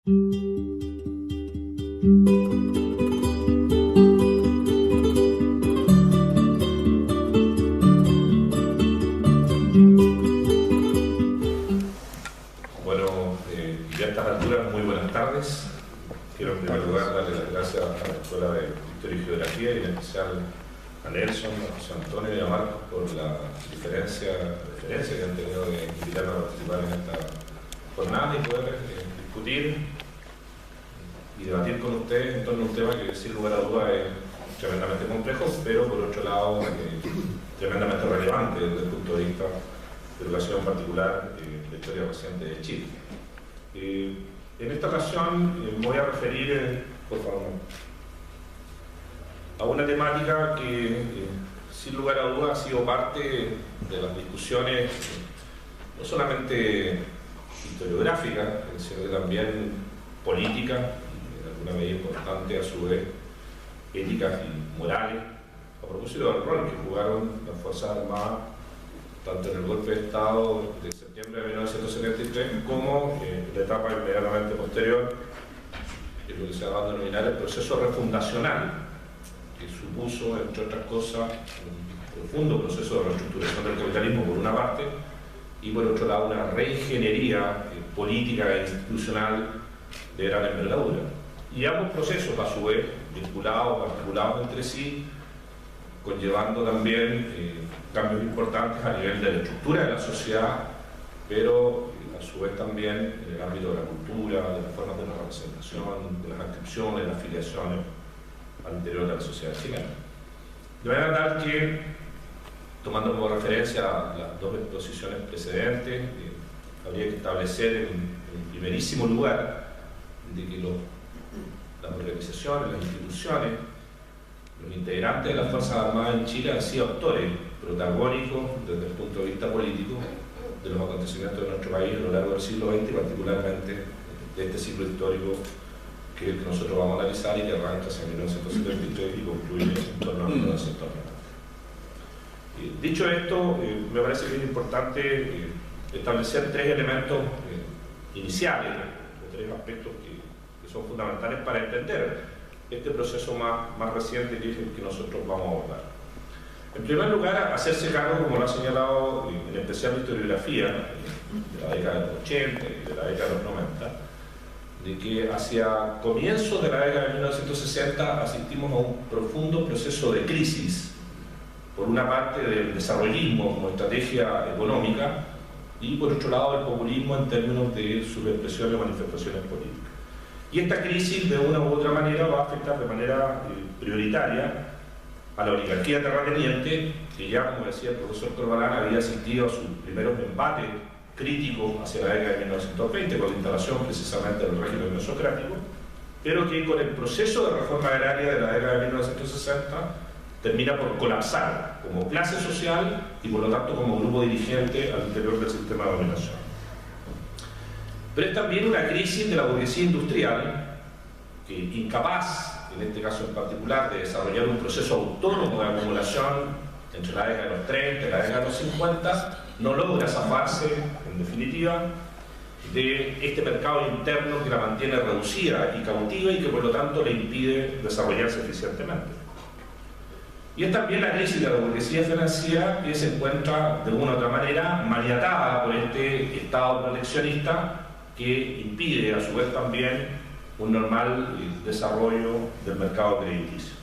Bueno, ya a estas alturas, muy buenas tardes. Quiero en primer lugar darle las gracias a la Escuela de Historia y Geografía y en especial a Nelson, a José Antonio y a Marcos por la referencia que han tenido de invitarnos a participar en esta jornada y poder discutir y debatir con ustedes en torno a un tema que sin lugar a dudas es tremendamente complejo, pero por otro lado tremendamente relevante desde el punto de vista de educación en particular la historia reciente de Chile. En esta ocasión me voy a referir, por favor, a una temática que sin lugar a dudas ha sido parte de las discusiones no solamente historiográficas, sino que también políticas, y en alguna medida importante a su vez éticas y morales, a propósito del rol que jugaron las Fuerzas Armadas tanto en el golpe de Estado de septiembre de 1973 como en la etapa inmediatamente posterior, que es lo que se va a denominar el proceso refundacional, que supuso, entre otras cosas, un profundo proceso de reestructuración del capitalismo por una parte, y por otro lado una reingeniería política e institucional de gran envergadura. Y ambos procesos, a su vez, vinculados, articulados entre sí, conllevando también cambios importantes a nivel de la estructura de la sociedad, pero a su vez también en el ámbito de la cultura, de las formas de la representación, de las inscripciones, de las afiliaciones al interior de la sociedad chilena. De manera tal que, tomando como referencia las dos exposiciones precedentes, habría que establecer en primerísimo lugar de que las organizaciones, las instituciones, los integrantes de las Fuerzas Armadas en Chile han sido actores protagónicos desde el punto de vista político de los acontecimientos de nuestro país a lo largo del siglo XX y particularmente de este ciclo histórico que nosotros vamos a analizar y que arranca hacia 1973 y concluye en torno a 1990. Dicho esto, me parece que es importante establecer tres elementos iniciales, o tres aspectos que son fundamentales para entender este proceso más reciente que es el que nosotros vamos a abordar. En primer lugar, hacerse cargo, como lo ha señalado en especial la historiografía de la década de los 80 y de la década de los 90, de que hacia comienzos de la década de 1960 asistimos a un profundo proceso de crisis, por una parte del desarrollismo como estrategia económica y por otro lado del populismo en términos de sus expresiones y manifestaciones políticas. Y esta crisis de una u otra manera va a afectar de manera prioritaria a la oligarquía terrateniente, que ya, como decía el profesor Corbalán, había asistido a sus primeros embates críticos hacia la década de 1920 con la instalación precisamente del régimen mesocrático, pero que con el proceso de reforma agraria de la década de 1960 termina por colapsar como clase social y por lo tanto como grupo dirigente al interior del sistema de dominación. Pero es también una crisis de la burguesía industrial que, incapaz, en este caso en particular, de desarrollar un proceso autónomo de acumulación entre la década de los 30 y la década de los 50, no logra zafarse, en definitiva, de este mercado interno que la mantiene reducida y cautiva y que por lo tanto le impide desarrollarse eficientemente. Y es también la crisis de la burguesía financiera que se encuentra de una u otra manera maniatada por este Estado proteccionista que impide a su vez también un normal desarrollo del mercado crediticio.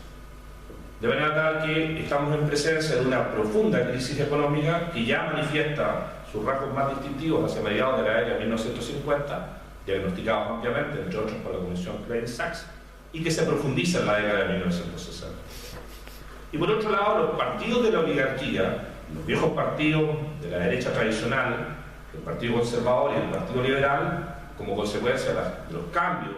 De manera tal que estamos en presencia de una profunda crisis económica que ya manifiesta sus rasgos más distintivos hacia mediados de la década de 1950, diagnosticados ampliamente, entre otros por la Comisión Klein-Sachs, y que se profundiza en la década de 1960. Y por otro lado, los partidos de la oligarquía, los viejos partidos de la derecha tradicional, el Partido Conservador y el Partido Liberal, como consecuencia de los cambios,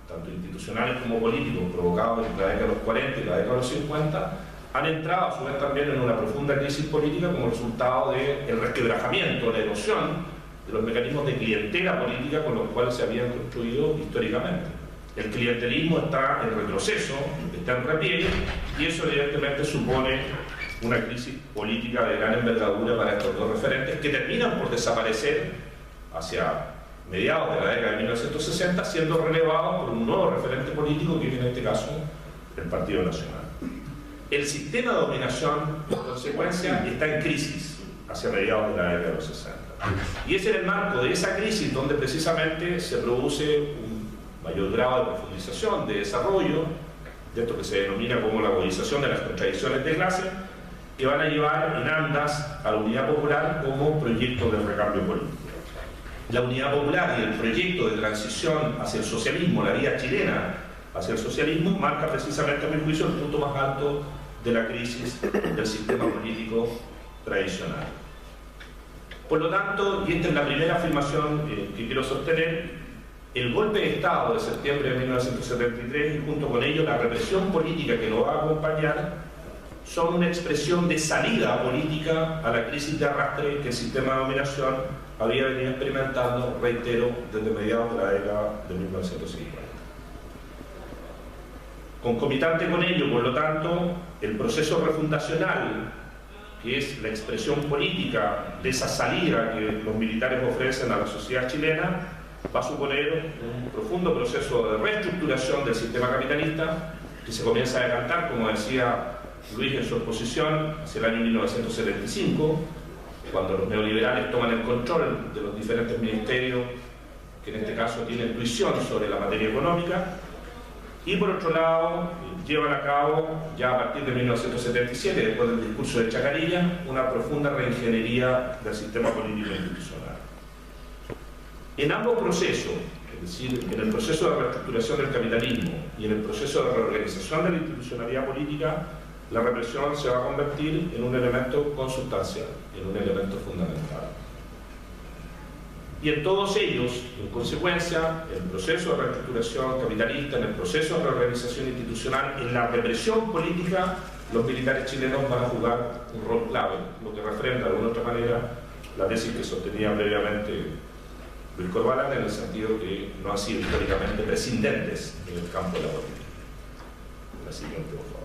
tanto institucionales como políticos, provocados entre la década de los 40 y la década de los 50, han entrado a su vez también en una profunda crisis política como resultado del resquebrajamiento, la erosión de los mecanismos de clientela política con los cuales se habían construido históricamente. El clientelismo está en retroceso, está en repliegue, y eso evidentemente supone una crisis política de gran envergadura para estos dos referentes que terminan por desaparecer hacia mediados de la década de 1960, siendo relevado por un nuevo referente político, que es en este caso el Partido Nacional. El sistema de dominación, en consecuencia, está en crisis hacia mediados de la década de los 60. Y es en el marco de esa crisis donde precisamente se produce un mayor grado de profundización, de desarrollo, de esto que se denomina como la agudización de las contradicciones de clase, que van a llevar en andas a la Unidad Popular como proyecto de recambio político. La Unidad Popular y el proyecto de transición hacia el socialismo, la vía chilena hacia el socialismo, marca precisamente, a mi juicio, el punto más alto de la crisis del sistema político tradicional. Por lo tanto, y esta es la primera afirmación que quiero sostener, el golpe de Estado de septiembre de 1973 y junto con ello la represión política que lo va a acompañar son una expresión de salida política a la crisis de arrastre que el sistema de dominación había venido experimentando, reitero, desde mediados de la década de 1950. Concomitante con ello, por lo tanto, el proceso refundacional, que es la expresión política de esa salida que los militares ofrecen a la sociedad chilena, va a suponer un profundo proceso de reestructuración del sistema capitalista que se comienza a decantar, como decía Luis en su exposición, hacia el año 1975, cuando los neoliberales toman el control de los diferentes ministerios que en este caso tienen tuición sobre la materia económica, y por otro lado llevan a cabo ya a partir de 1977, después del discurso de Chacarilla, una profunda reingeniería del sistema político institucional. En ambos procesos, es decir, en el proceso de reestructuración del capitalismo y en el proceso de reorganización de la institucionalidad política, la represión se va a convertir en un elemento consustancial, en un elemento fundamental. Y en todos ellos, en consecuencia, en el proceso de reestructuración capitalista, en el proceso de reorganización institucional, en la represión política, los militares chilenos van a jugar un rol clave, lo que refrenda de alguna otra manera la tesis que sostenía previamente Luis Corbalán, en el sentido que no han sido históricamente prescindentes en el campo de la política. La siguiente, por favor.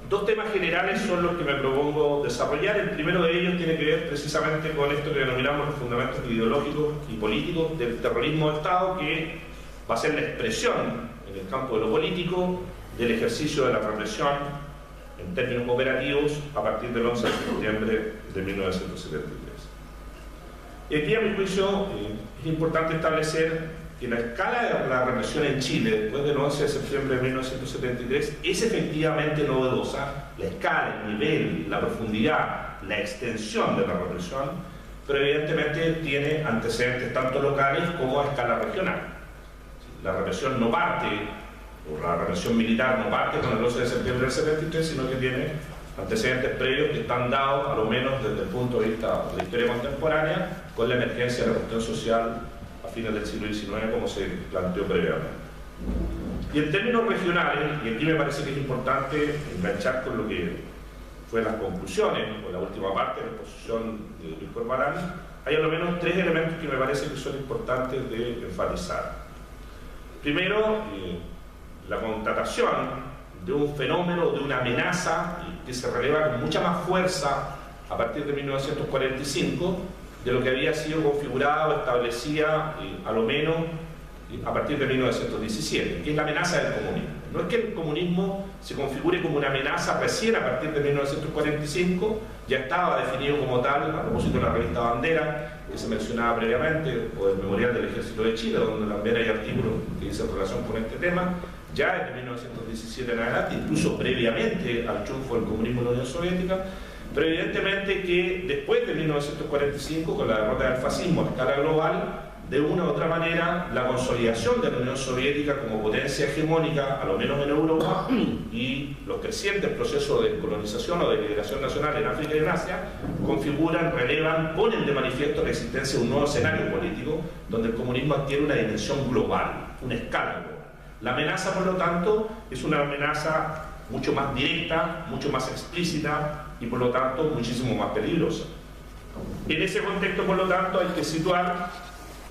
Dos temas generales son los que me propongo desarrollar. El primero de ellos tiene que ver precisamente con esto que denominamos los fundamentos ideológicos y políticos del terrorismo de Estado, que va a ser la expresión en el campo de lo político del ejercicio de la represión en términos operativos a partir del 11 de septiembre de 1973. Y aquí, a mi juicio, es importante establecer que la escala de la represión en Chile después del 11 de septiembre de 1973 es efectivamente novedosa, la escala, el nivel, la profundidad, la extensión de la represión, pero evidentemente tiene antecedentes tanto locales como a escala regional. La represión no parte, o la represión militar no parte con el 11 de septiembre del 73, sino que tiene antecedentes previos que están dados, a lo menos desde el punto de vista de la historia contemporánea, con la emergencia de la cuestión social a fines del siglo XIX, como se planteó previamente. Y en términos regionales, y aquí me parece que es importante enganchar con lo que fue las conclusiones, o la última parte de la exposición de Luis Corbalán, hay al menos tres elementos que me parece que son importantes de enfatizar. Primero, la constatación de un fenómeno, de una amenaza que se releva con mucha más fuerza a partir de 1945 de lo que había sido configurada o establecida a lo menos a partir de 1917, que es la amenaza del comunismo. No es que el comunismo se configure como una amenaza recién a partir de 1945, ya estaba definido como tal a propósito de la revista Bandera, que se mencionaba previamente, o del Memorial del Ejército de Chile, donde también hay artículos que dicen relación con este tema, ya desde 1917 en adelante, incluso previamente al triunfo del comunismo en la Unión Soviética, pero evidentemente que después de 1945, con la derrota del fascismo a escala global, de una u otra manera, la consolidación de la Unión Soviética como potencia hegemónica, a lo menos en Europa, y los crecientes procesos de colonización o de liberación nacional en África y en Asia, configuran, relevan, ponen de manifiesto la existencia de un nuevo escenario político donde el comunismo adquiere una dimensión global, una escala global. La amenaza, por lo tanto, es una amenaza mucho más directa, mucho más explícita y, por lo tanto, muchísimo más peligrosa. En ese contexto, por lo tanto, hay que situar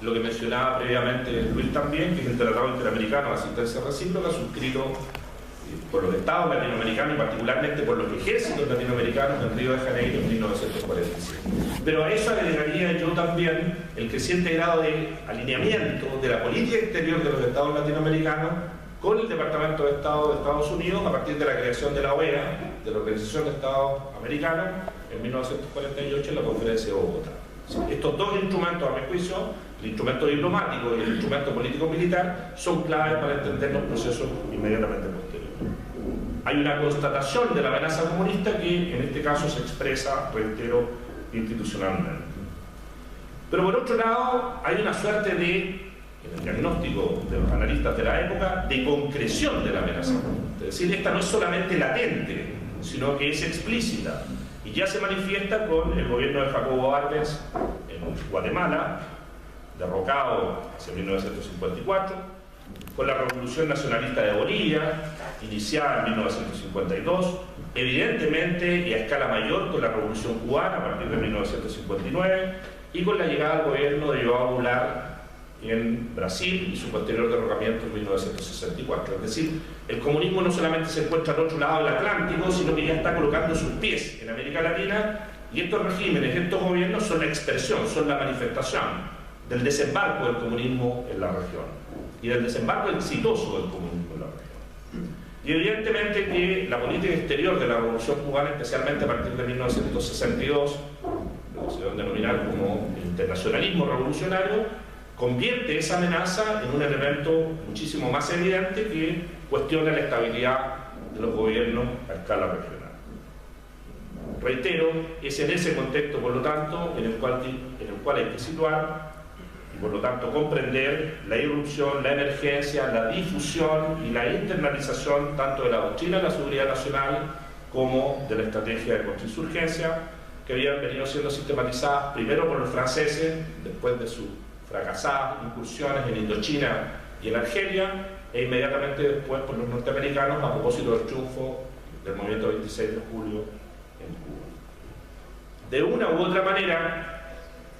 lo que mencionaba previamente Luis también, que es el Tratado Interamericano de Asistencia Recíproca, suscrito por los estados latinoamericanos y particularmente por los ejércitos latinoamericanos en Río de Janeiro en 1947. Pero a eso agregaría yo también el creciente grado de alineamiento de la política exterior de los estados latinoamericanos con el Departamento de Estado de Estados Unidos a partir de la creación de la OEA, de la Organización de Estados Americanos, en 1948 en la Conferencia de Bogotá. Estos dos instrumentos, a mi juicio, el instrumento diplomático y el instrumento político-militar, son claves para entender los procesos inmediatamente posteriores. Hay una constatación de la amenaza comunista que en este caso se expresa, reitero, institucionalmente. Pero por otro lado, hay una suerte de, en el diagnóstico de los analistas de la época, de concreción de la amenaza comunista. Es decir, esta no es solamente latente, sino que es explícita. Y ya se manifiesta con el gobierno de Jacobo Arbenz en Guatemala, derrocado hacia 1954, con la Revolución Nacionalista de Bolivia, iniciada en 1952, evidentemente y a escala mayor con la Revolución Cubana a partir de 1959, y con la llegada al gobierno de João Goulart en Brasil y su posterior derrocamiento en 1964. Es decir, el comunismo no solamente se encuentra al otro lado del Atlántico, sino que ya está colocando sus pies en América Latina, y estos regímenes, estos gobiernos son la expresión, son la manifestación del desembarco del comunismo en la región y del desembarco exitoso del comunismo en la región. Y evidentemente que la política exterior de la Revolución Cubana, especialmente a partir de 1962, lo que se debe denominar como el internacionalismo revolucionario, convierte esa amenaza en un elemento muchísimo más evidente que cuestiona la estabilidad de los gobiernos a escala regional. Reitero, es en ese contexto, por lo tanto, en el cual hay que situar y por lo tanto comprender la irrupción, la emergencia, la difusión y la internalización tanto de la doctrina de la seguridad nacional como de la estrategia de contrainsurgencia, que habían venido siendo sistematizadas primero por los franceses, después de sus fracasadas incursiones en Indochina y en Argelia, e inmediatamente después por los norteamericanos a propósito del triunfo del movimiento 26 de julio en Cuba. De una u otra manera,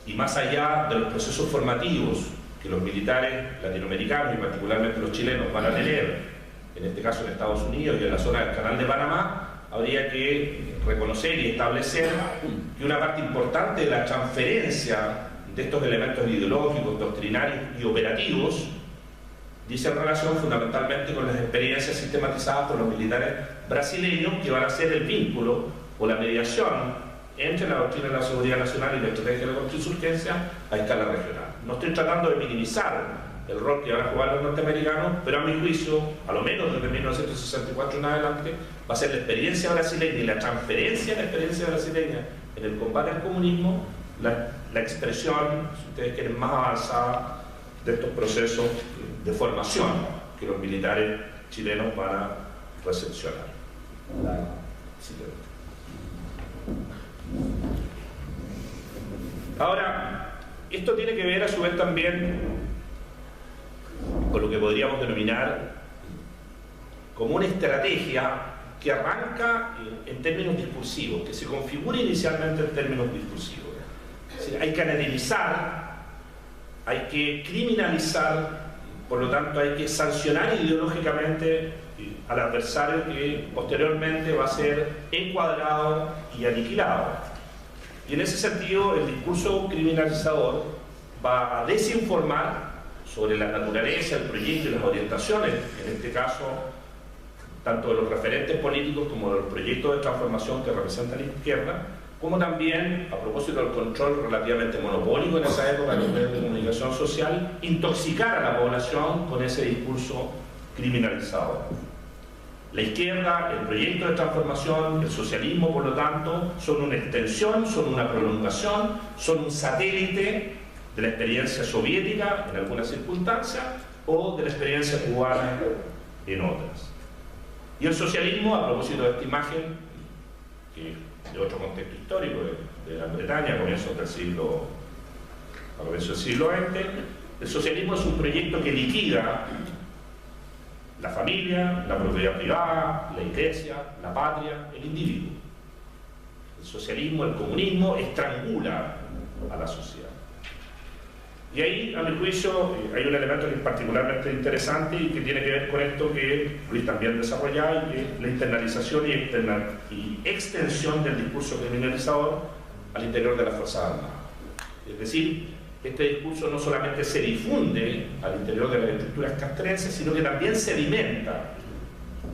y más allá de los procesos formativos que los militares latinoamericanos y particularmente los chilenos van a tener, en este caso en Estados Unidos y en la zona del Canal de Panamá, habría que reconocer y establecer que una parte importante de la transferencia de estos elementos ideológicos, doctrinarios y operativos dice en relación fundamentalmente con las experiencias sistematizadas por los militares brasileños, que van a ser el vínculo o la mediación entre la doctrina de la seguridad nacional y la estrategia de la contrainsurgencia a escala regional. No estoy tratando de minimizar el rol que van a jugar los norteamericanos, pero a mi juicio, a lo menos desde 1964 en adelante, va a ser la experiencia brasileña y la transferencia de la experiencia brasileña en el combate al comunismo la expresión, si ustedes quieren, más avanzada de estos procesos de formación que los militares chilenos van a recepcionar. Ahora, esto tiene que ver a su vez también con lo que podríamos denominar como una estrategia que arranca en términos discursivos, que se configura inicialmente en términos discursivos. Es decir, hay que anatomizar, hay que criminalizar, por lo tanto hay que sancionar ideológicamente al adversario que posteriormente va a ser encuadrado y aniquilado. Y en ese sentido el discurso criminalizador va a desinformar sobre la naturaleza, el proyecto y las orientaciones, en este caso tanto de los referentes políticos como de los proyectos de transformación que representan la izquierda, como también, a propósito del control relativamente monopólico en esa época de los medios de comunicación social, intoxicar a la población con ese discurso criminalizador. La izquierda, el proyecto de transformación, el socialismo, por lo tanto, son una extensión, son una prolongación, son un satélite de la experiencia soviética en algunas circunstancias o de la experiencia cubana en otras. Y el socialismo, a propósito de esta imagen, que de otro contexto histórico de Gran Bretaña, a comienzos del siglo XX, el socialismo es un proyecto que liquida la familia, la propiedad privada, la iglesia, la patria, el individuo. El socialismo, el comunismo, estrangula a la sociedad. Y ahí, a mi juicio, hay un elemento que es particularmente interesante y que tiene que ver con esto que Luis también desarrollaba, y que es la internalización y extensión del discurso criminalizador al interior de las Fuerzas Armadas. Es decir, este discurso no solamente se difunde al interior de las estructuras castrenses, sino que también se alimenta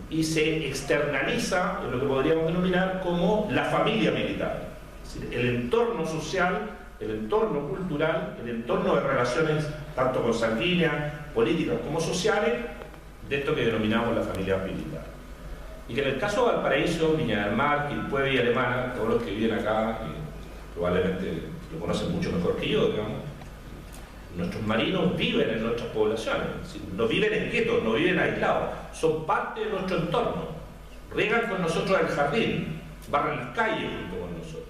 y se externaliza en lo que podríamos denominar como la familia militar. Es decir, el entorno social, el entorno cultural, el entorno de relaciones tanto consanguíneas, políticas como sociales, de esto que denominamos la familia militar. Y que en el caso de Valparaíso, Viña del Mar, Quilpué y Alemana, todos los que viven acá probablemente lo conocen mucho mejor que yo, digamos, nuestros marinos viven en nuestras poblaciones, no viven en guetos, no viven aislados, son parte de nuestro entorno, riegan con nosotros el jardín, barren las calles junto con nosotros.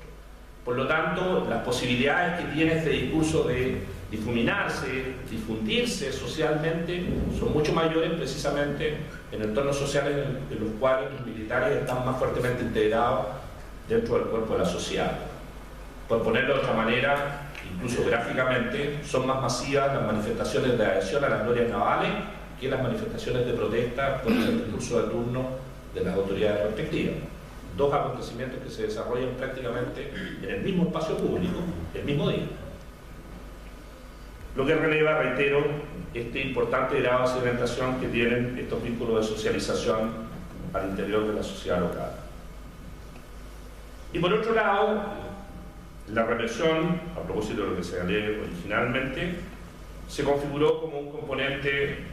Por lo tanto, las posibilidades que tiene este discurso de difuminarse, difundirse socialmente, son mucho mayores precisamente en entornos sociales en los cuales los militares están más fuertemente integrados dentro del cuerpo de la sociedad. Por ponerlo de otra manera, incluso gráficamente, son más masivas las manifestaciones de adhesión a las glorias navales que las manifestaciones de protesta por el discurso de turno de las autoridades respectivas. Dos acontecimientos que se desarrollan prácticamente en el mismo espacio público, el mismo día. Lo que releva, reitero, este importante grado de segmentación que tienen estos vínculos de socialización al interior de la sociedad local. Y por otro lado, la represión, a propósito de lo que se hablé originalmente, se configuró como un componente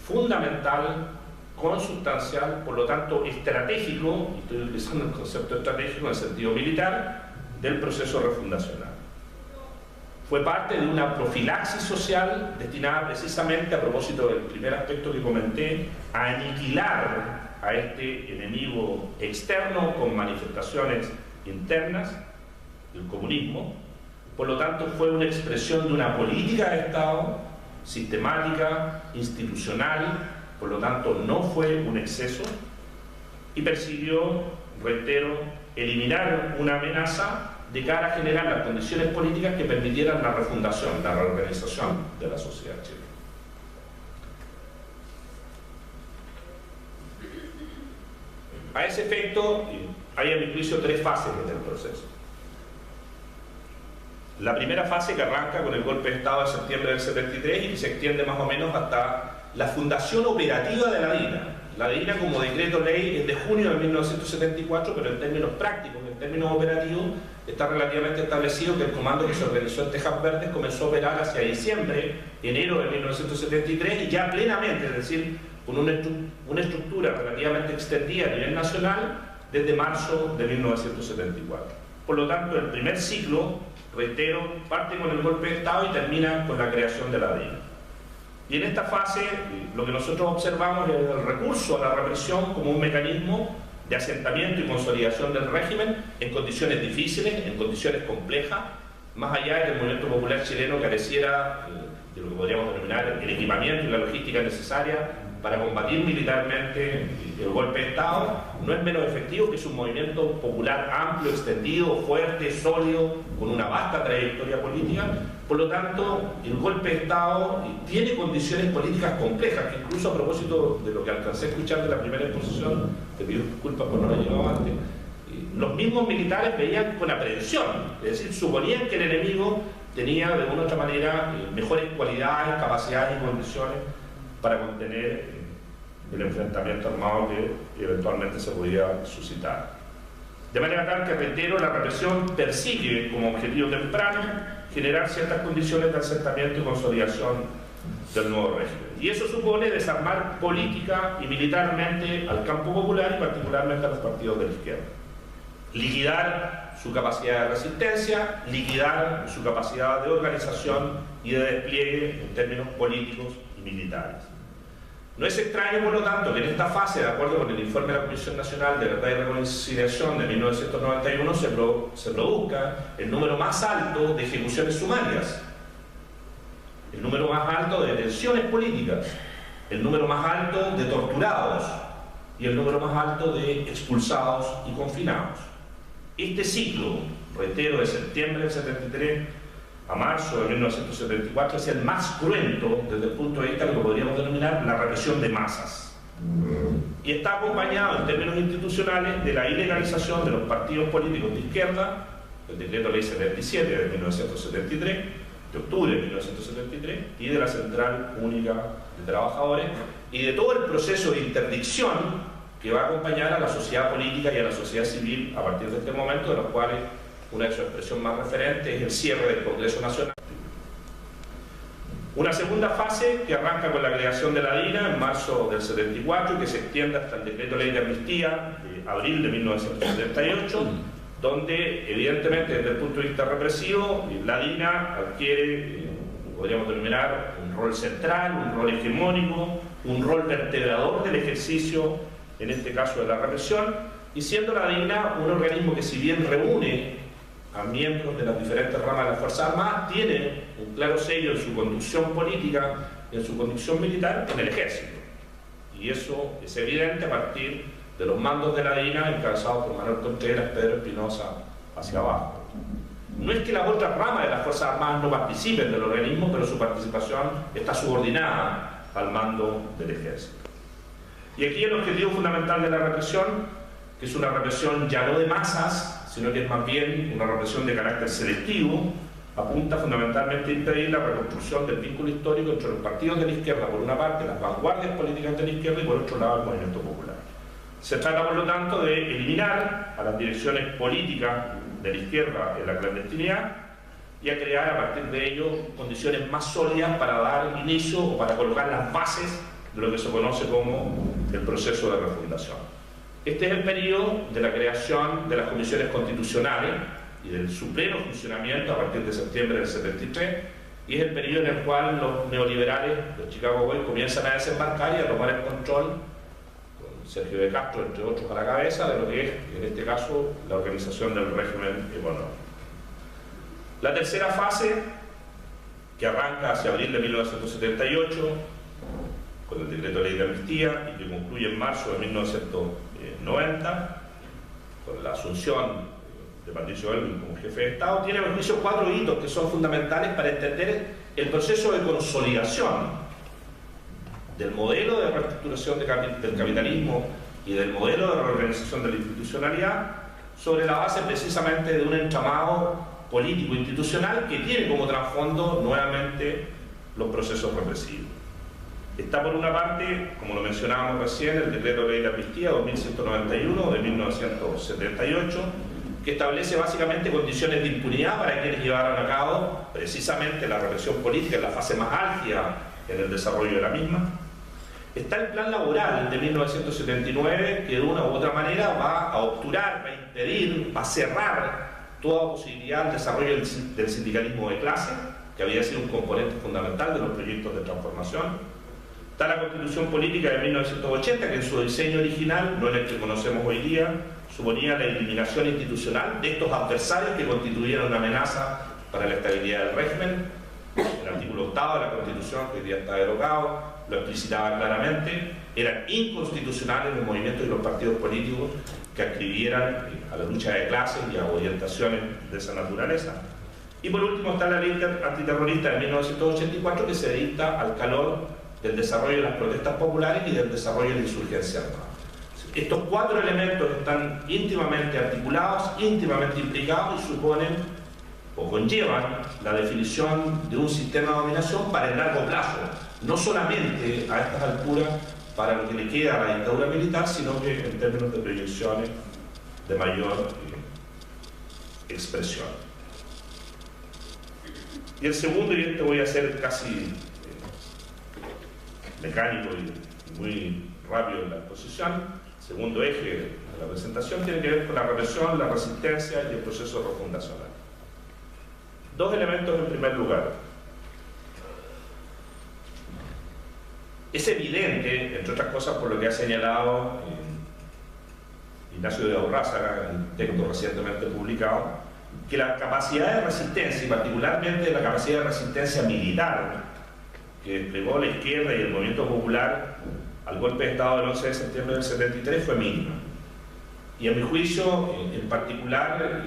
fundamental, consustancial, por lo tanto estratégico, y estoy utilizando el concepto estratégico en el sentido militar, del proceso refundacional. Fue parte de una profilaxis social destinada precisamente, a propósito del primer aspecto que comenté, a aniquilar a este enemigo externo con manifestaciones internas, el comunismo. Por lo tanto, fue una expresión de una política de Estado sistemática, institucional, por lo tanto no fue un exceso, y persiguió, reitero, eliminar una amenaza de cara a generar las condiciones políticas que permitieran la refundación, la reorganización de la sociedad chilena. A ese efecto, hay a mi juicio tres fases en el proceso. La primera fase, que arranca con el golpe de Estado de septiembre del 73 y que se extiende más o menos hasta la fundación operativa de la DINA. La DINA, como decreto ley, es de junio de 1974, pero en términos prácticos, en términos operativos, está relativamente establecido que el comando que se organizó en Tejas Verdes comenzó a operar hacia diciembre, enero de 1973, y ya plenamente, es decir, con una estructura relativamente extendida a nivel nacional desde marzo de 1974. Por lo tanto, el primer ciclo, reitero, parte con el golpe de Estado y termina con la creación de la DINA. Y en esta fase, lo que nosotros observamos es el recurso a la represión como un mecanismo de asentamiento y consolidación del régimen en condiciones difíciles, en condiciones complejas, más allá de que el movimiento popular chileno careciera de lo que podríamos denominar el equipamiento y la logística necesaria para combatir militarmente el golpe de Estado. No es menos efectivo, que es un movimiento popular amplio, extendido, fuerte, sólido, con una vasta trayectoria política. Por lo tanto, el golpe de Estado tiene condiciones políticas complejas, que incluso a propósito de lo que alcancé a escuchar de la primera exposición, te pido disculpas por no haber llegado antes, los mismos militares veían con aprehensión, es decir, suponían que el enemigo tenía de una u otra manera mejores cualidades, capacidades y condiciones para contener el enfrentamiento armado que eventualmente se podía suscitar. De manera tal que, reitero, la represión persigue como objetivo temprano generar ciertas condiciones de asentamiento y consolidación del nuevo régimen. Y eso supone desarmar política y militarmente al campo popular y particularmente a los partidos de la izquierda. Liquidar su capacidad de resistencia, liquidar su capacidad de organización y de despliegue en términos políticos y militares. No es extraño, por lo tanto, que en esta fase, de acuerdo con el informe de la Comisión Nacional de Verdad y Reconciliación de 1991, se produzca el número más alto de ejecuciones sumarias, el número más alto de detenciones políticas, el número más alto de torturados y el número más alto de expulsados y confinados. Este ciclo, reitero, de septiembre del 73 a marzo de 1974 es el más cruento desde el punto de vista de lo que podríamos denominar la represión de masas. Y está acompañado en términos institucionales de la ilegalización de los partidos políticos de izquierda, el decreto ley 77 de 1973, de octubre de 1973, y de la Central Única de Trabajadores, y de todo el proceso de interdicción que va a acompañar a la sociedad política y a la sociedad civil a partir de este momento, de los cuales una de sus expresiones más referentes es el cierre del Congreso Nacional. Una segunda fase que arranca con la creación de la DINA en marzo del 74 y que se extiende hasta el decreto ley de amnistía de abril de 1978, donde evidentemente desde el punto de vista represivo la DINA adquiere, podríamos denominar, un rol central, un rol hegemónico, un rol vertebrador del ejercicio, en este caso de la represión, y siendo la DINA un organismo que, si bien reúne a miembros de las diferentes ramas de las Fuerzas Armadas, tiene un claro sello en su conducción política y en su conducción militar en el ejército. Y eso es evidente a partir de los mandos de la DINA encabezados por Manuel Contreras, Pedro Espinosa, hacia abajo. No es que las otras ramas de las Fuerzas Armadas no participen del organismo, pero su participación está subordinada al mando del ejército. Y aquí el objetivo fundamental de la represión, que es una represión ya no de masas, sino que es más bien una represión de carácter selectivo, apunta fundamentalmente a impedir la reconstrucción del vínculo histórico entre los partidos de la izquierda, por una parte, las vanguardias políticas de la izquierda, y por otro lado, el movimiento popular. Se trata, por lo tanto, de eliminar a las direcciones políticas de la izquierda en la clandestinidad y a crear a partir de ello condiciones más sólidas para dar inicio o para colocar las bases de lo que se conoce como el proceso de refundación. Este es el periodo de la creación de las comisiones constitucionales y del su pleno funcionamiento a partir de septiembre del 73, y es el periodo en el cual los neoliberales, los Chicago Boys, comienzan a desembarcar y a tomar el control, con Sergio de Castro, entre otros, a la cabeza de lo que es, en este caso, la organización del régimen económico. La tercera fase, que arranca hacia abril de 1978, con el decreto ley de amnistía, y que concluye en marzo de 1990, con la asunción de Patricio Aylwin como jefe de Estado, tiene a mi juicio 4 hitos que son fundamentales para entender el proceso de consolidación del modelo de reestructuración del capitalismo y del modelo de reorganización de la institucionalidad, sobre la base precisamente de un entramado político institucional que tiene como trasfondo nuevamente los procesos represivos. Está por una parte, como lo mencionábamos recién, el decreto ley de amnistía 2191 de 1978, que establece básicamente condiciones de impunidad para quienes llevaron a cabo precisamente la represión política en la fase más álgida en el desarrollo de la misma. Está el plan laboral de 1979, que de una u otra manera va a obturar, va a impedir, va a cerrar toda posibilidad del desarrollo del sindicalismo de clase, que había sido un componente fundamental de los proyectos de transformación. Está la Constitución Política de 1980, que en su diseño original, no en el que conocemos hoy día, suponía la eliminación institucional de estos adversarios que constituyeron una amenaza para la estabilidad del régimen. El artículo 8 de la Constitución, que hoy día está derogado, lo explicitaba claramente. Eran inconstitucionales los movimientos y los partidos políticos que adscribieran a la lucha de clases y a orientaciones de esa naturaleza. Y por último está la ley antiterrorista de 1984, que se dicta al calor del desarrollo de las protestas populares y del desarrollo de la insurgencia armada. Estos 4 elementos están íntimamente articulados, íntimamente implicados, y suponen o conllevan la definición de un sistema de dominación para el largo plazo, no solamente a estas alturas para lo que le queda a la dictadura militar, sino que en términos de proyecciones de mayor expresión. Y el segundo, y este voy a hacer casi mecánico y muy rápido en la exposición, segundo eje de la presentación tiene que ver con la represión, la resistencia y el proceso refundacional. 2 elementos en primer lugar. Es evidente, entre otras cosas por lo que ha señalado Ignacio de Aurrázaga en un texto recientemente publicado, que la capacidad de resistencia, y particularmente la capacidad de resistencia militar que desplegó la izquierda y el movimiento popular al golpe de Estado del 11 de septiembre del 73 fue mínima. Y a mi juicio, en particular,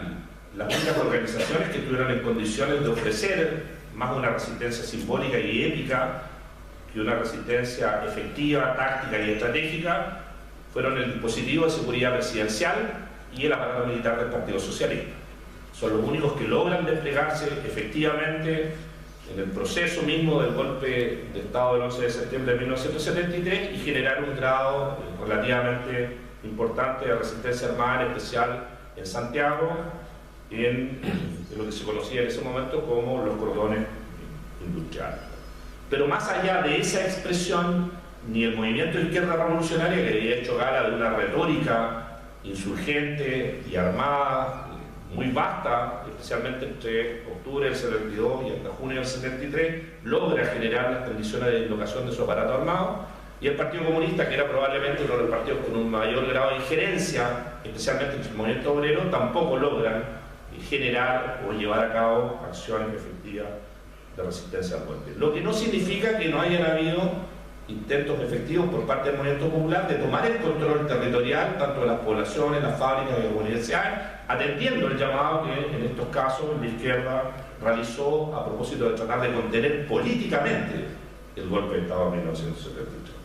las únicas organizaciones que estuvieron en condiciones de ofrecer más una resistencia simbólica y épica que una resistencia efectiva, táctica y estratégica fueron el dispositivo de seguridad presidencial y el aparato militar del Partido Socialista. Son los únicos que logran desplegarse efectivamente en el proceso mismo del golpe de Estado del 11 de septiembre de 1973 y generar un grado relativamente importante de resistencia armada, en especial en Santiago, en lo que se conocía en ese momento como los cordones industriales. Pero más allá de esa expresión, ni el movimiento de izquierda revolucionaria, que había hecho gala de una retórica insurgente y armada muy vasta, especialmente entre octubre del 72 y hasta junio del 73, logra generar las condiciones de dislocación de su aparato armado, y el Partido Comunista, que era probablemente uno de los partidos con un mayor grado de injerencia, especialmente en el movimiento obrero, tampoco logran generar o llevar a cabo acciones efectivas de resistencia al golpe. Lo que no significa que no hayan habido intentos efectivos por parte del movimiento popular de tomar el control territorial, tanto de las poblaciones, las fábricas y las universidades, atendiendo el llamado que en estos casos la izquierda realizó a propósito de tratar de contener políticamente el golpe de Estado de 1973.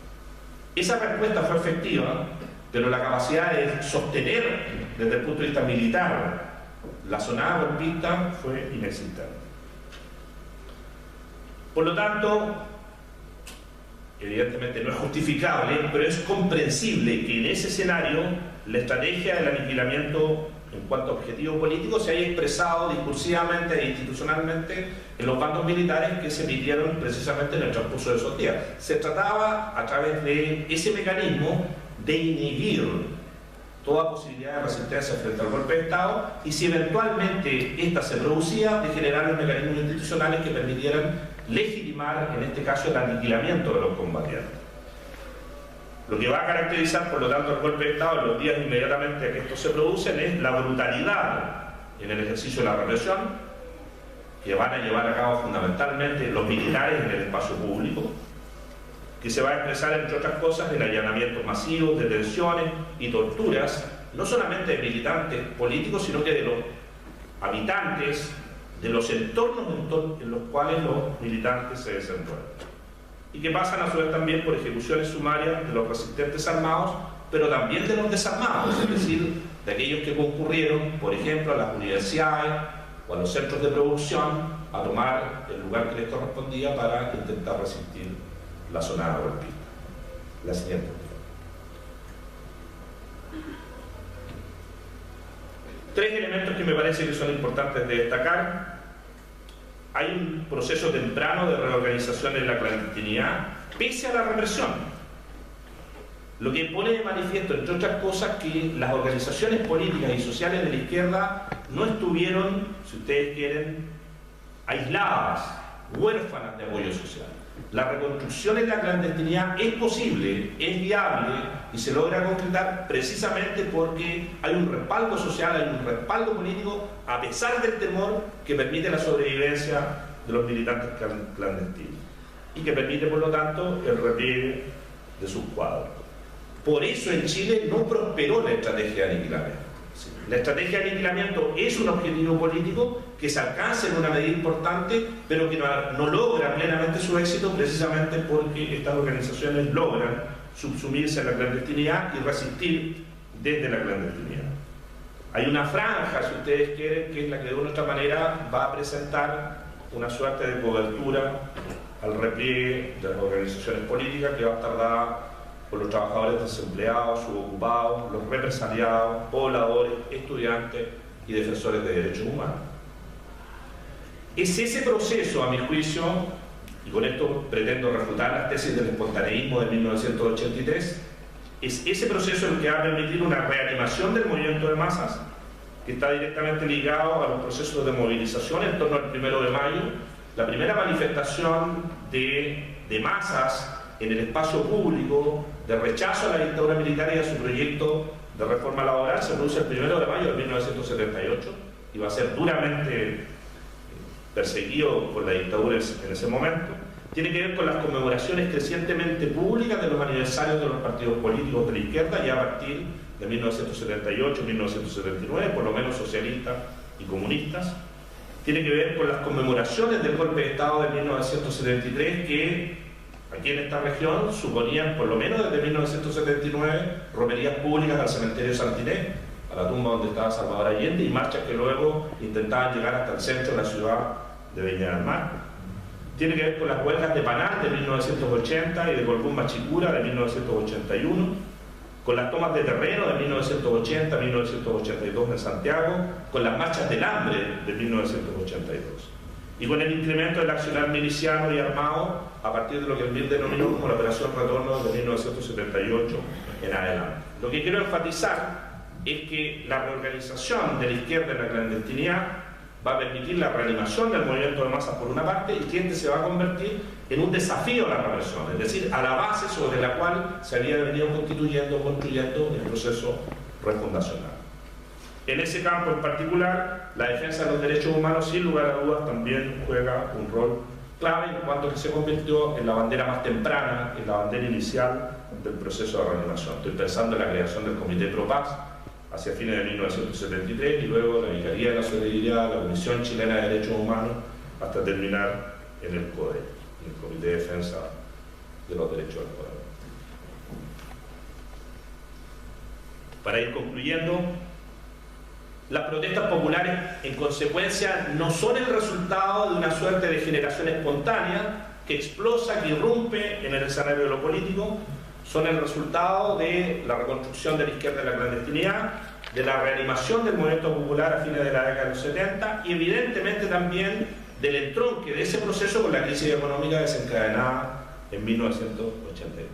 Esa respuesta fue efectiva, pero la capacidad de sostener desde el punto de vista militar la sonada golpista fue inexistente. Por lo tanto, evidentemente no es justificable, pero es comprensible que en ese escenario la estrategia del aniquilamiento en cuanto a objetivo político se haya expresado discursivamente e institucionalmente en los bandos militares que se emitieron precisamente en el transcurso de esos días. Se trataba, a través de ese mecanismo, de inhibir toda posibilidad de resistencia frente al golpe de Estado, y si eventualmente esta se producía, de generar los mecanismos institucionales que permitieran legitimar, en este caso, el aniquilamiento de los combatientes. Lo que va a caracterizar, por lo tanto, el golpe de Estado en los días inmediatamente a que esto se producen es la brutalidad en el ejercicio de la represión, que van a llevar a cabo fundamentalmente los militares en el espacio público, que se va a expresar, entre otras cosas, en allanamientos masivos, detenciones y torturas, no solamente de militantes políticos, sino que de los habitantes de los entornos en los cuales los militantes se desenvuelven. Y que pasan a su vez también por ejecuciones sumarias de los resistentes armados, pero también de los desarmados, es decir, de aquellos que concurrieron, por ejemplo, a las universidades o a los centros de producción a tomar el lugar que les correspondía para intentar resistir la sonada golpista. La siguiente. Tres elementos que me parece que son importantes de destacar. Hay un proceso temprano de reorganización en la clandestinidad, pese a la represión. Lo que pone de manifiesto, entre otras cosas, que las organizaciones políticas y sociales de la izquierda no estuvieron, si ustedes quieren, aisladas, huérfanas de apoyo social. La reconstrucción en la clandestinidad es posible, es viable y se logra concretar precisamente porque hay un respaldo social, hay un respaldo político, a pesar del temor que permite la sobrevivencia de los militantes clandestinos y que permite, por lo tanto, el repliegue de sus cuadros. Por eso en Chile no prosperó la estrategia de aniquilamiento. La estrategia de aniquilamiento es un objetivo político que se alcanza en una medida importante, pero que no logra plenamente su éxito precisamente porque estas organizaciones logran subsumirse a la clandestinidad y resistir desde la clandestinidad. Hay una franja, si ustedes quieren, que es la que de una u otra manera va a presentar una suerte de cobertura al repliegue de las organizaciones políticas, que va a estar dada por los trabajadores desempleados, subocupados, los represaliados, pobladores, estudiantes y defensores de derechos humanos. Es ese proceso, a mi juicio, y con esto pretendo refutar las tesis del espontaneísmo de 1983, es ese proceso el que va a permitir una reanimación del movimiento de masas, que está directamente ligado a los procesos de movilización en torno al 1 de mayo, la primera manifestación de masas en el espacio público de rechazo a la dictadura militar y a su proyecto de reforma laboral se produce el 1 de mayo de 1978 y va a ser duramente perseguido por la dictadura en ese momento. Tiene que ver con las conmemoraciones crecientemente públicas de los aniversarios de los partidos políticos de la izquierda, ya a partir de 1978, 1979, por lo menos socialistas y comunistas. Tiene que ver con las conmemoraciones del golpe de Estado de 1973 que aquí en esta región suponían, por lo menos desde 1979, romerías públicas al cementerio Santiné, a la tumba donde estaba Salvador Allende, y marchas que luego intentaban llegar hasta el centro de la ciudad de Viña del Mar. Tiene que ver con las huelgas de Panal de 1980 y de Colbún Machicura de 1981, con las tomas de terreno de 1980 1982 en Santiago, con las marchas del hambre de 1982 y con el incremento del accionar miliciano y armado a partir de lo que el MIR denominó como la Operación Retorno de 1978 en adelante. Lo que quiero enfatizar es que la reorganización de la izquierda en la clandestinidad va a permitir la reanimación del movimiento de masas por una parte, y que este se va a convertir en un desafío a la represión, es decir, a la base sobre la cual se había venido construyendo el proceso refundacional. En ese campo en particular, la defensa de los derechos humanos, sin lugar a dudas, también juega un rol clave, en cuanto que se convirtió en la bandera más temprana, en la bandera inicial del proceso de reanimación. Estoy pensando en la creación del Comité Pro Paz hacia fines de 1973, y luego la Vicaría de la Solidaridad, la Comisión Chilena de Derechos Humanos, hasta terminar en el CODE, en el Comité de Defensa de los Derechos del Pueblo. Para ir concluyendo, las protestas populares, en consecuencia, no son el resultado de una suerte de generación espontánea que explota, que irrumpe en el escenario de lo político. Son el resultado de la reconstrucción de la izquierda en la clandestinidad, de la reanimación del movimiento popular a fines de la década de los 70 y evidentemente también del entronque de ese proceso con la crisis económica desencadenada en 1982.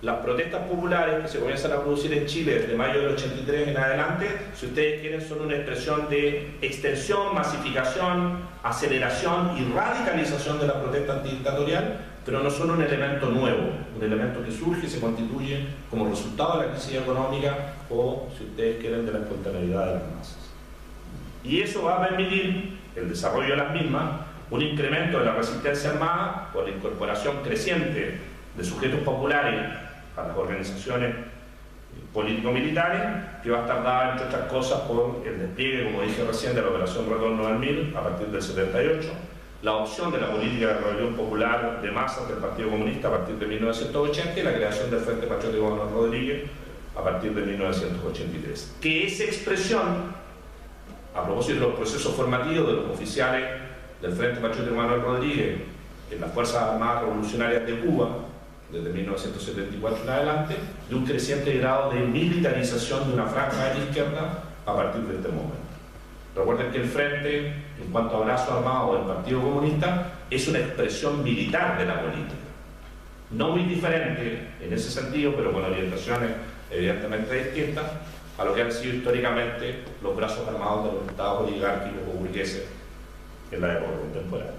Las protestas populares que se comienzan a producir en Chile desde mayo del 83 en adelante, si ustedes quieren, son una expresión de extensión, masificación, aceleración y radicalización de la protesta antidictatorial, pero no son un elemento nuevo, un elemento que surge y se constituye como resultado de la crisis económica o, si ustedes quieren, de la espontaneidad de las masas. Y eso va a permitir el desarrollo de las mismas, un incremento de la resistencia armada por la incorporación creciente de sujetos populares a las organizaciones político-militares, que va a estar dada, entre otras cosas, por el despliegue, como dije recién, de la Operación Retorno al MIR a partir del 78, la opción de la política de rebelión popular de masas del Partido Comunista a partir de 1980 y la creación del Frente Patriótico Manuel Rodríguez a partir de 1983. Que esa expresión, a propósito de los procesos formativos de los oficiales del Frente Patriótico Manuel Rodríguez en las Fuerzas Armadas Revolucionarias de Cuba, desde 1974 en adelante, de un creciente grado de militarización de una franja de la izquierda a partir de este momento. Recuerden que el Frente, en cuanto a brazo armado del Partido Comunista, es una expresión militar de la política. No muy diferente en ese sentido, pero con orientaciones evidentemente distintas a lo que han sido históricamente los brazos armados de los estados oligárquicos o burgueses en la época contemporánea.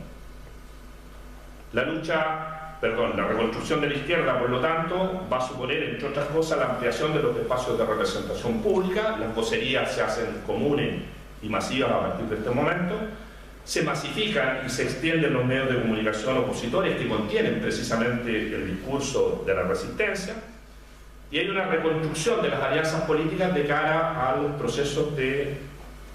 La reconstrucción de la izquierda, por lo tanto, va a suponer, entre otras cosas, la ampliación de los espacios de representación pública. Las vocerías se hacen comunes y masivas a partir de este momento. Se masifican y se extienden los medios de comunicación opositores que contienen precisamente el discurso de la resistencia. Y hay una reconstrucción de las alianzas políticas de cara a los procesos de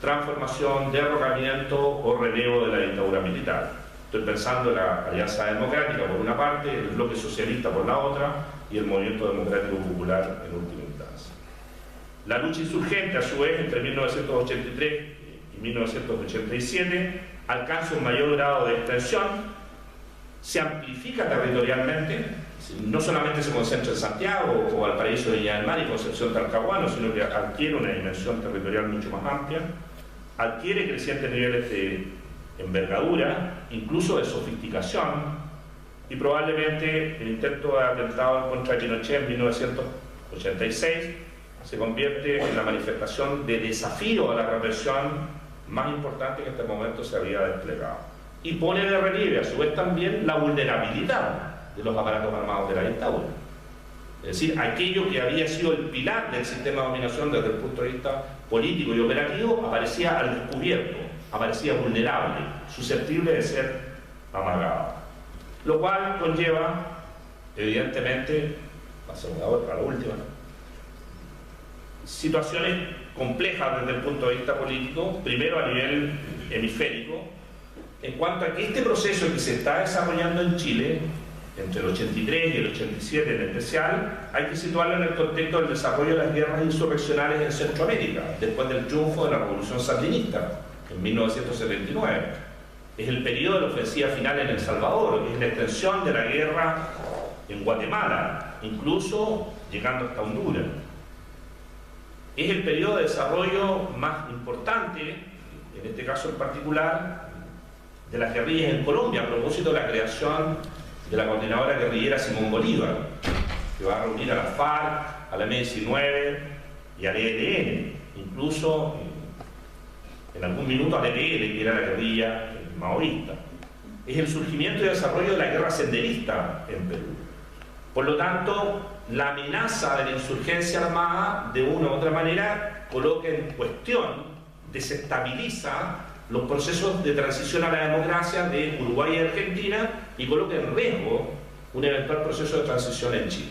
transformación, derrocamiento o relevo de la dictadura militar. Estoy pensando en la Alianza Democrática por una parte, el bloque socialista por la otra y el Movimiento Democrático Popular en última instancia. La lucha insurgente, a su vez, entre 1983 y 1987, alcanza un mayor grado de extensión, se amplifica territorialmente, no solamente se concentra en Santiago o Valparaíso de Viña del Mar y Concepción Talcahuano, sino que adquiere una dimensión territorial mucho más amplia, adquiere crecientes niveles de envergadura, incluso de sofisticación, y probablemente el intento de atentado contra Pinochet en 1986 se convierte en la manifestación de desafío a la represión más importante que en este momento se había desplegado. Y pone de relieve, a su vez, también la vulnerabilidad de los aparatos armados de la dictadura. Es decir, aquello que había sido el pilar del sistema de dominación desde el punto de vista político y operativo aparecía al descubierto, aparecía vulnerable, susceptible de ser amagado. Lo cual conlleva, evidentemente, a la última, situaciones complejas desde el punto de vista político, primero a nivel hemisférico, en cuanto a que este proceso que se está desarrollando en Chile, entre el 83 y el 87 en especial, hay que situarlo en el contexto del desarrollo de las guerras insurreccionales en Centroamérica, después del triunfo de la Revolución Sandinista, en 1979. Es el periodo de la ofensiva final en El Salvador, es la extensión de la guerra en Guatemala, incluso llegando hasta Honduras. Es el periodo de desarrollo más importante, en este caso en particular, de las guerrillas en Colombia, a propósito de la creación de la coordinadora guerrillera Simón Bolívar, que va a reunir a la FARC, a la M-19 y al ELN, incluso en algún minuto al EPL, que era la guerrilla maoísta. Es el surgimiento y desarrollo de la guerra senderista en Perú. Por lo tanto, la amenaza de la insurgencia armada, de una u otra manera, coloca en cuestión, desestabiliza los procesos de transición a la democracia de Uruguay y Argentina y coloca en riesgo un eventual proceso de transición en Chile.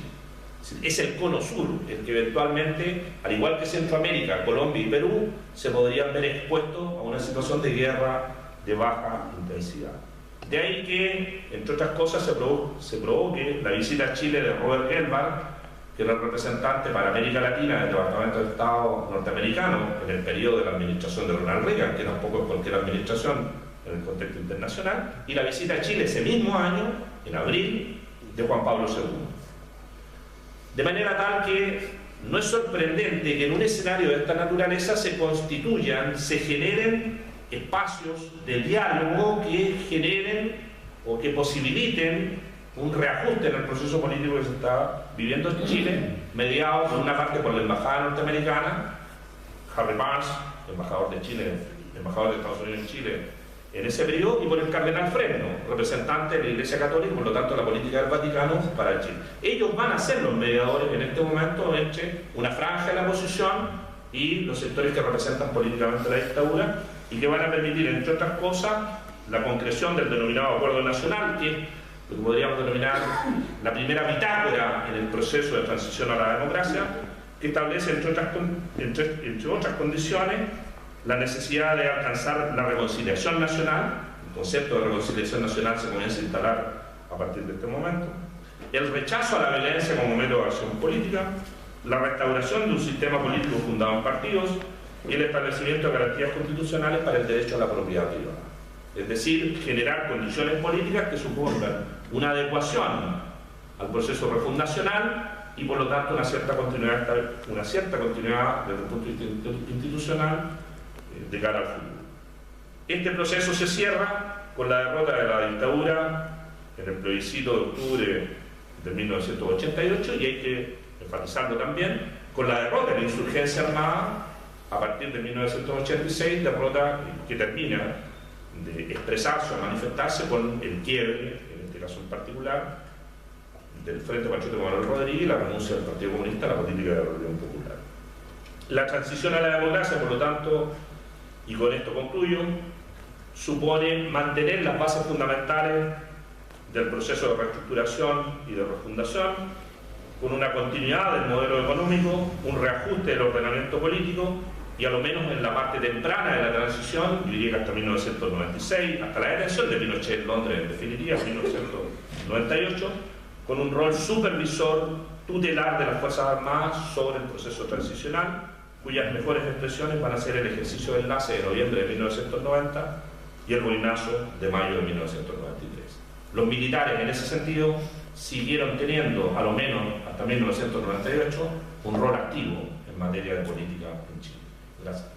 Es el cono sur el que eventualmente, al igual que Centroamérica, Colombia y Perú, se podrían ver expuestos a una situación de guerra de baja intensidad. De ahí que, entre otras cosas, se provoque la visita a Chile de Robert Gelbart, que era el representante para América Latina del Departamento de Estado norteamericano en el periodo de la administración de Ronald Reagan, que tampoco es cualquier administración en el contexto internacional, y la visita a Chile ese mismo año, en abril, de Juan Pablo II. De manera tal que no es sorprendente que en un escenario de esta naturaleza se constituyan, se generen espacios de diálogo que generen o que posibiliten un reajuste en el proceso político que se está viviendo en Chile, mediado por una parte por la embajada norteamericana, Harry Barnes, embajador de Chile, embajador de Estados Unidos en Chile en ese periodo, y por el cardenal Fresno, representante de la Iglesia Católica y por lo tanto la política del Vaticano para Chile. Ellos van a ser los mediadores en este momento entre una franja de la oposición y los sectores que representan políticamente la dictadura, y que van a permitir, entre otras cosas, la concreción del denominado Acuerdo Nacional, que es lo que podríamos denominar la primera bitácora en el proceso de transición a la democracia, que establece, entre otras condiciones, la necesidad de alcanzar la reconciliación nacional. El concepto de reconciliación nacional se comienza a instalar a partir de este momento, el rechazo a la violencia como método de acción política, la restauración de un sistema político fundado en partidos y el establecimiento de garantías constitucionales para el derecho a la propiedad privada. Es decir, generar condiciones políticas que supongan una adecuación al proceso refundacional y por lo tanto una cierta continuidad desde el punto de vista institucional de cara al futuro. Este proceso se cierra con la derrota de la dictadura en el plebiscito de octubre de 1988, y hay que enfatizarlo también, con la derrota de la insurgencia armada a partir de 1986, derrota que termina de expresarse o manifestarse con el quiebre, en este caso en particular, del Frente Patriótico Manuel Rodríguez y la renuncia del Partido Comunista a la política de la Revolución Popular. La transición a la democracia, por lo tanto, y con esto concluyo, supone mantener las bases fundamentales del proceso de reestructuración y de refundación, con una continuidad del modelo económico, un reajuste del ordenamiento político, y a lo menos en la parte temprana de la transición, yo diría que hasta 1996, hasta la detención de Pinochet en Londres, en definitiva, en 1998, con un rol supervisor tutelar de las Fuerzas Armadas sobre el proceso transicional, cuyas mejores expresiones van a ser el ejercicio de enlace de noviembre de 1990 y el boinazo de mayo de 1993. Los militares, en ese sentido, siguieron teniendo, a lo menos hasta 1998, un rol activo en materia de política en Chile. Gracias.